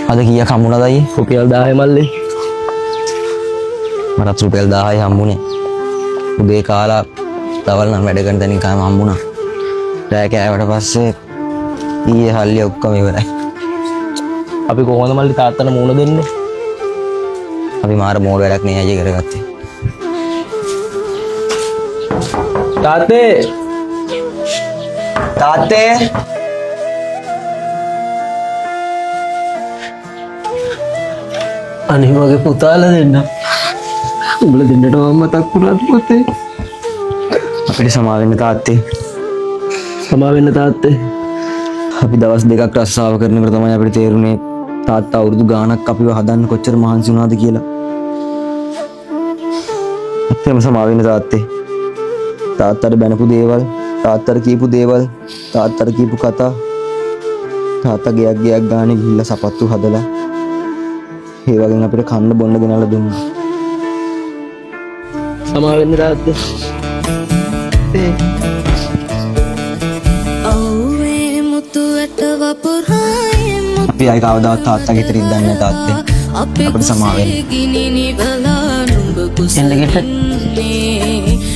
අද කීයක් හම්බුණාද අයියේ? රුපියල් 1000 මල්ලේ. මටත් රුපියල් 1000යි හම්බුනේ. උදේ කාලා දවල් නම් වැඩ කරන තැනින් කාම හම්බුණා. රෑ කෑවට පස්සේ ඊයේ හල්ලිය ඔක්කොම ඉවරයි. අපි කොහොමද මල්ලි තාත්තට මූණ දෙන්නේ? අපි මාර මෝඩ වැඩක් නේ අයියේ කරගත්තේ. තාත්තේ තාත්තේ අනේ මගේ පුතාලා දෙන්න. උඹලා දෙන්නට මම මතක් වුණාද පුතේ? අපිට සමා වෙන්න තාත්තේ. සමා වෙන්න තාත්තේ. අපි දවස් දෙකක් රස්සාව කරනකොට තමයි අපිට තේරුනේ තාත්තා අවුරුදු ගාණක් අපිව හදන්න කොච්චර මහන්සි වුණාද කියලා. ඇත්තම සමා වෙන්න තාත්තේ. තාත්තට බැනපු දේවල්, තාත්තට කියපු දේවල්, තාත්තට කියපු කතා, තාත්තා ගයක් ගානේ ගිහිල්ලා සපත්තු හදලා ඒ වගේ අපිට කන්න බොන්න ගෙනල්ලා දුන්නා. සමා වෙන්න තාත්තේ. අපි ආයි කවදාවත් තාත්තගේ ඉතින් දන්නේ නැහැ තාත්තේ. අපිට සමා වෙන්න. එන්න ගෙට.